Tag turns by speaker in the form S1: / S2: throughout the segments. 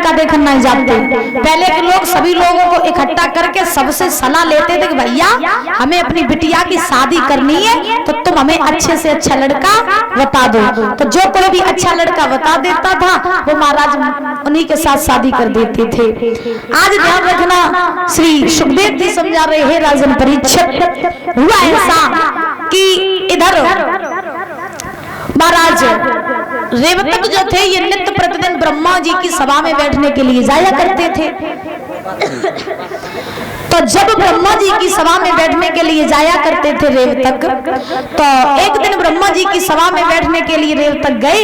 S1: लड़का देखने नहीं जाते। पहले के लोग सभी लोगों को इकट्ठा करके सबसे सलाह लेते थे कि भैया हमें अपनी बिटिया की शादी करनी है तो तुम हमें अच्छे से अच्छा लड़का बता दो। तो जो कोई भी अच्छा लड़का बता देता था वो महाराज उन्हीं के साथ शादी कर देते थे। आज ध्यान रखना, श्री सुखदेव जी समझा रहे हैं राजन परीक्षित, हुआ ऐसा कि इधर महाराज रेवतक जो थे ये नित्य प्रतिदिन ब्रह्मा जी की सभा में बैठने के लिए जाया करते थे। तो जब ब्रह्मा जी की सभा में बैठने के लिए जाया करते थे रेवतक, तो एक दिन ब्रह्मा जी की सभा में बैठने के लिए रेवतक गए।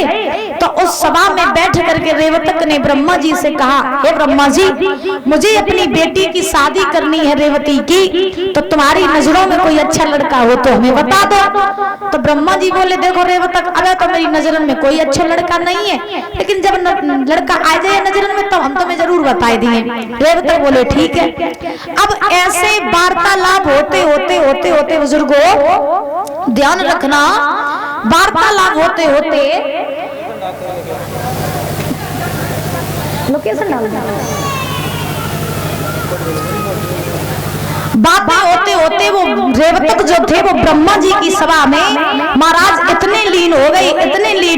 S1: तो उस सभा में बैठ करके रेवतक ने ब्रह्मा जी से कहा, हे ब्रह्मा जी, मुझे अपनी बेटी की शादी करनी है रेवती की, तो तुम्हारी नजरों में कोई अच्छा लड़का हो तो हमें बता दो। तो ब्रह्मा जी बोले, देखो रेवतक, अगर तो मेरी नजरों में कोई अच्छा लड़का नहीं है, लेकिन जब लड़का आ जाए नजरों में तो हम तुम्हें जरूर बता दिए। रेवतक बोले ठीक है। अब ऐसे वार्तालाप होते होते होते होते बुजुर्गों ध्यान रखना, वार्तालाप होते होते लोकेशन बातें होते होते वो रेवतक जो थे वो ब्रह्मा जी की सभा में महाराज इतने लीन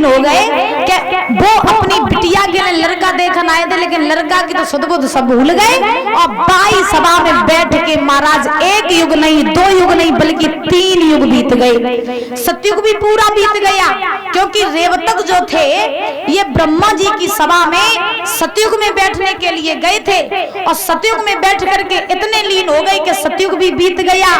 S1: हो गए कि वो अपनी बिटिया के लिए लड़का देखने आए थे, लेकिन लड़का की तो सुध सब भूल गए। और बाई सभा में बैठ के महाराज एक युग नहीं, 2 युग नहीं, बल्कि 3 युग बीत गए। सतयुग भी पूरा बीत गया, क्योंकि रेवतक जो थे ये ब्रह्मा जी की सभा में सतयुग में बैठने के लिए गए थे। और सतयुग में बैठ करके इतने लीन हो गए कि सतयुग भी बीत गया,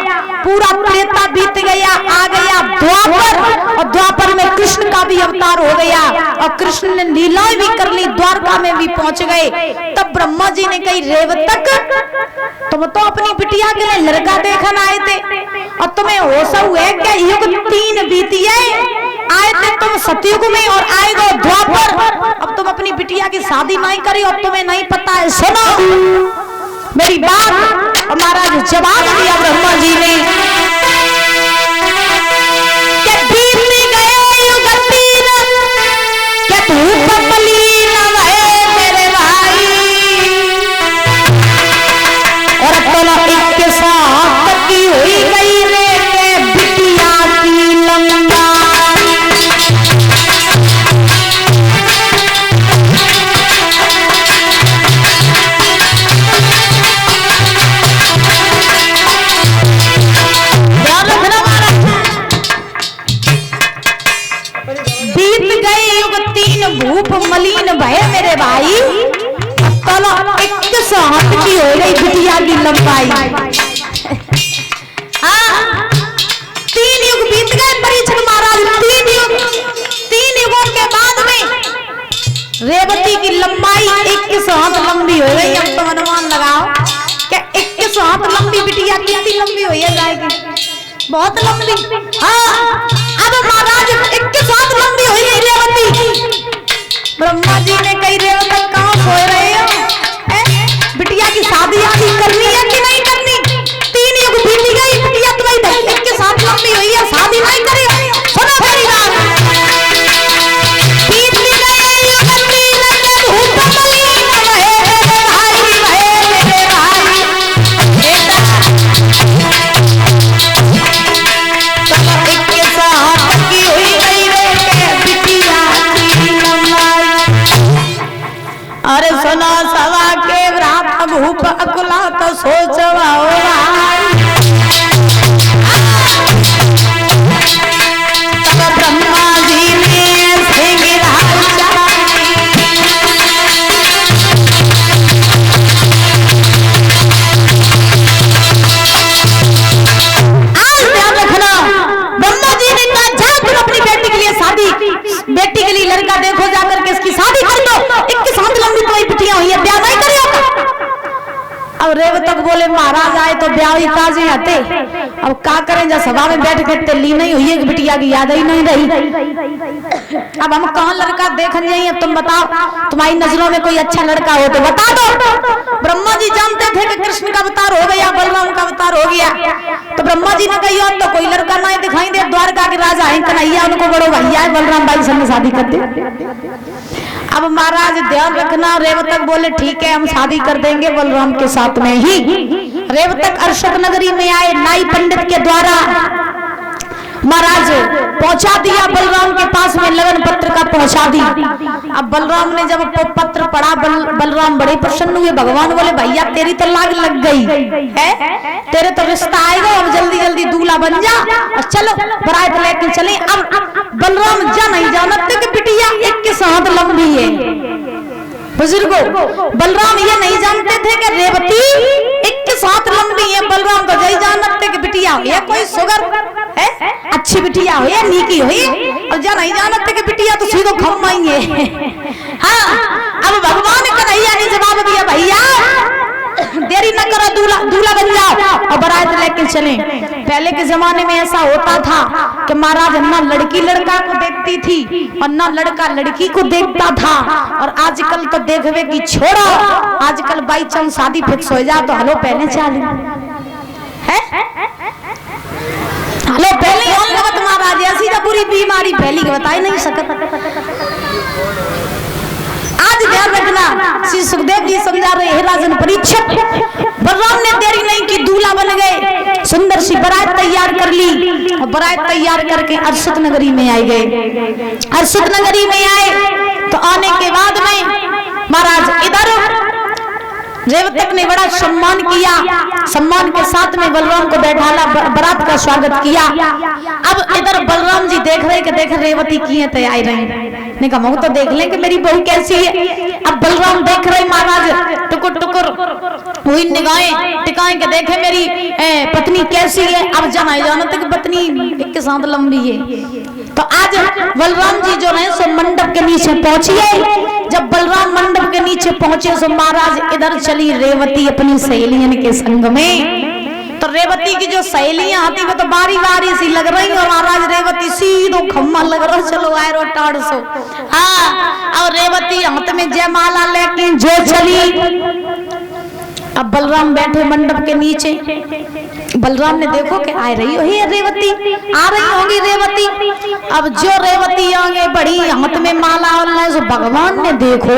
S1: पूरा त्रेता बीत गया, आ गया द्वापर। और द्वापर में कृष्ण का भी अवतार हो गया और कृष्ण ने लीलाएं भी कर ली, द्वारका में भी पहुंच गए। तब ब्रह्मा जी ने कही, रेवतक, तुम तो अपनी बिटिया के लिए लड़का देखने आए थे और तुम्हें होश हुआ क्या युग 3 बीती है, आए थे तुम सतयुग में और आएगा द्वापर, अब तुम अपनी बिटिया की शादी नहीं करी और तुम्हें नहीं पता है। सुनो मेरी बात। महाराज जवाब दिया ब्रह्मा जी ने, कि बीत गए युग 3, कि तू कपलीन है मेरे भाई, और तुम एक साथ की हुई गई रे बिटिया की लंबाई। भूप मलिन भय मेरे भाई, चलो 21 हाथ की हो गई बिटिया की लंबाई। 3 युग बीत गए परीक्षित महाराज, 3 युगों के बाद में रेवती की लंबाई 21 हाथ लंबी हो गई। अब तो अनुमान लगाओ क्या 21 हाथ लंबी बिटिया कितनी लंबी हो जाएगी, बहुत लंबी। अब महाराज 21 हाथ लंबी हो गई रेवती। ब्रह्मा जी ने कही, रेवतक कहाँ सो रहे हो, बिटिया की शादी आदि करनी है कि नहीं करनी? 3 युग बीत गई, बिटिया तुम्हारी धरती के साथ लंबी हुई है, शादी नहीं करे। सुनो मेरी बात, बीत गए युग 3 के भूप मलिन भये मेरे भाई, तब 21 हाथ की हुई गई रे बिटिया की लंबाई। अरे सुनो सवा के व्रात भूप अकुला तो सोचवाओ तब ब्रह्मा जी ने सिंह राजा। आज ध्यान रखना, ब्रह्मा जी ने कहा जा तुम अपनी बेटी के लिए शादी, बेटी के लिए लड़का देखो, जाकर के इसकी शादी कर दो। 21 हाथ लंबी तुम्हारी बिटिया हुई है, ब्याह नहीं करियो। अब रेवतक बोले, महाराज आए तो ब्याह ही काजे हते, अब क्या करें, जब सभा में बैठ के ली नहीं हुई है कि बिटिया की याद ही नहीं रही। अब हम कहाँ लड़का देखने जाइए, तुम बताओ, तुम्हारी नजरों में कोई अच्छा लड़का हो तो बता दो। ब्रह्मा जी जानते थे कि कृष्ण का अवतार हो गया, बलराम का अवतार हो गया, तो ब्रह्मा जी ने कही तो कोई लड़का नहीं दिखाई दे, द्वारका के राजा है कन्हैया, उनको बड़ो भैया है बलराम भाई संग शादी कर दे। अब महाराज ध्यान रखना, रेवतक बोले ठीक है हम शादी कर देंगे बलराम के साथ में ही। रेवतक अर्शक नगरी में आए, नाई पंडित के द्वारा महाराज पहुंचा दिया बलराम के पास में, लगन पत्र का पहुंचा दी। अब बलराम ने जब पत्र पढ़ा, बलराम बड़े प्रसन्न हुए। भगवान बोले भैया तेरी तो लाग लग गई है, तेरे तो रिश्ता आएगा, अब जल्दी जल्दी दूल्हा बन जा और चलो बरात लेके चले। अब बलराम जा नहीं जानते कि बिटिया एक के साथ लंबी है। बुजुर्गो बलराम ये नहीं जानते थे कि रेवती एक के साथ लंबी है। बलराम तो यही जानते कि बिटिया ये कोई सुगर है, अच्छी बिटिया हो या नीकी हो, और जा नहीं जानते कि बिटिया तो सीधो खम्माएंगे। हाँ, अब भगवान कन्हैया ने जवाब दिया भैया देरी न करो, दूल्हा बन जाओ और बारात लेके चलें। पहले के जमाने में ऐसा होता था कि महाराज ना लड़की लड़का को देखती थी और ना लड़का लड़की को देखता था। और आजकल तो देखवे की छोड़ो, आजकल बाई चांस शादी फिक्स हो जाए तो हलो पहले चालू है, हलो पहले और लगत महाराज ऐसी तो पूरी बीमारी फैली के बता ही नहीं सकता। आज ध्यान रखना, श्री सुखदेव जी समझा रहे हैं राजन परीक्षक। बलराम ने देरी नहीं की, दूल्हा बन गए, सुंदर सी बारात तैयार कर ली और बारात तैयार करके अर्शक नगरी में आए गए। अर्शक नगरी में आए तो आने के बाद में महाराज इधर रेवतक ने बड़ा सम्मान किया, सम्मान के साथ में बलराम को बैठाला, बारात का स्वागत किया। अब इधर बलराम जी देख रहे कि देख रेवती किए तैयार रहे, ने कहा मैं तो देख लें कि मेरी बहू कैसी है। अब बलराम देख रहे महाराज टुकुर टुकुर हुई निगाहें टिकाएं के देखे मेरी पत्नी कैसी है। अब जाना जानते कि पत्नी एक के साथ लंबी है। तो आज बलराम जी जो है सो मंडप के नीचे पहुंचिए। जब बलराम मंडप के नीचे पहुंचे सो महाराज इधर चली रेवती अपनी सहेलियन के संग में। तो रेवती की जो सहेलियां आती वो तो बारी बारी सी लग रही और महाराज रेवती सीधो खम्मा लग रहा, चलो आयरो टाड़ सो। हाँ, और रेवती हाथ में जयमाला लेके जो चली। अब बलराम बैठे मंडप के नीचे, बलराम ने देखो कि आ रही है रेवती, आ रही होगी रेवती। अब जो रेवती आगे बढ़ी हाथ में माला और भगवान ने देखो,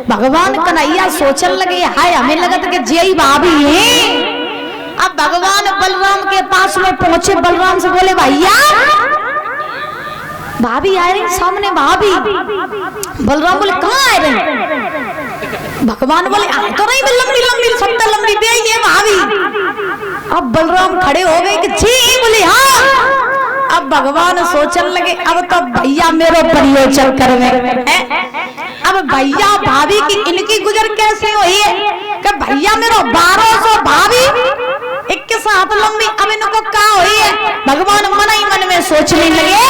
S1: भगवान कन्हैया सोचने लगे हाय हमें लगत कि जय भाभी है। अब भगवान बलराम के पास में पहुंचे, बलराम से बोले भैया भाभी आ रही सामने भाभी। बलराम बोले कहाँ आ रहे? भगवान बोले आ तो नहीं लंबी लंबी सबसे लंबी दे ये भाभी। अब बलराम खड़े हो गए कि जी, बोले हाँ। अब भगवान सोचने लगे अब तो भैया मेरे परियोजन करवे। अब भैया भाभी की इनकी गुजर कैसे हुई है कि भैया मेरा 1200 भाभी एक के साथ लंबी, अब इनको क्या हुई है? भगवान मन ही मन में सोचने लगे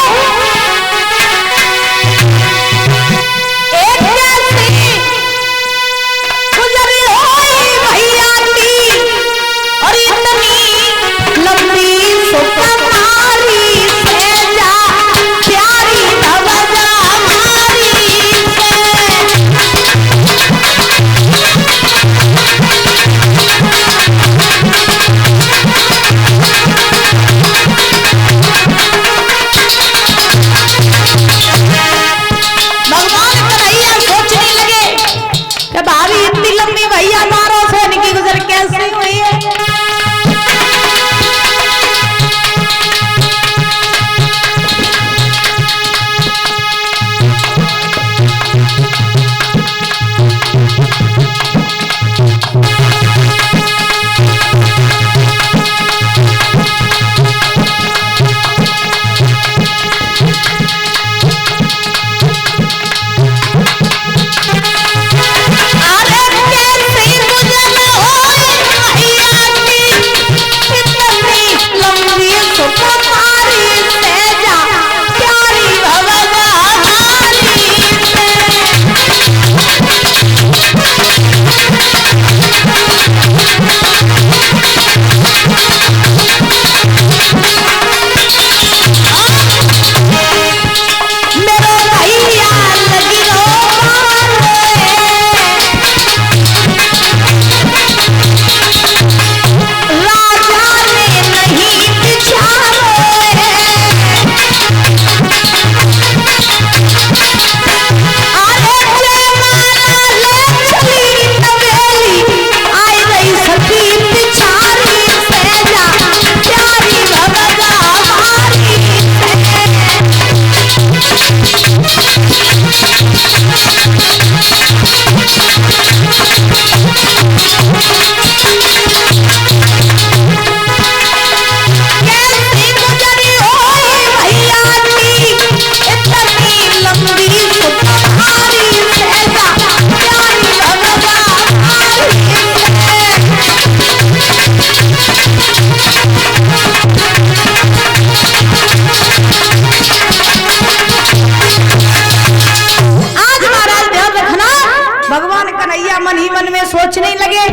S1: मन ही मन में सोचने लगे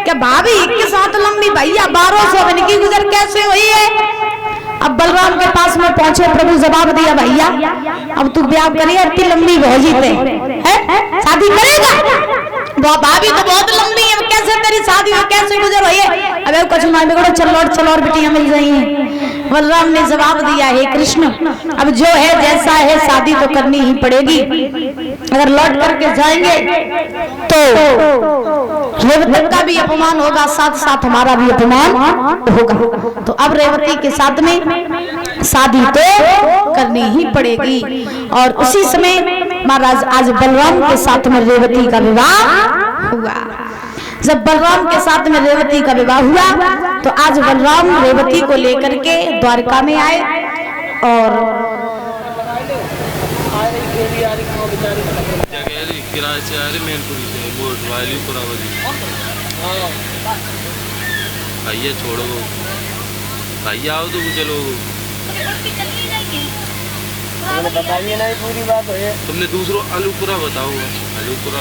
S1: कि भाभी के साथ लंबी भैया 1200 दिन की गुजर कैसे हुई है। अब बलराम के पास में पहुंचे, प्रभु जवाब दिया, भैया अब तू ब्याह करिए, इतनी लंबी भौजी थे है शादी करेगा? भाभी तो बहुत लंबी है, कैसे तेरी शादी हो, कैसे गुजर हुई है? अबे कुछ ना बिगड़ो, चलो और बिटियां मिल रही हैं। बलराम ने जवाब दिया, हे कृष्ण अब जो है जैसा है शादी तो करनी ही पड़ेगी। अगर लौट करके जाएंगे तो रेवती का भी अपमान होगा, साथ साथ हमारा भी अपमान होगा। तो अब रेवती के साथ में शादी तो करनी ही पड़ेगी। और उसी समय महाराज आज बलराम के साथ में रेवती का विवाह हुआ। जब बलराम के साथ में रेवती का विवाह हुआ तो आज बलराम रेवती को लेकर के द्वारका में आए और
S2: छोड़ो भैया आओ तो चलो बताइए ना पूरी बात है। तुमने दूसरों आलू पूरा बताओ कहाँ आलू पूरा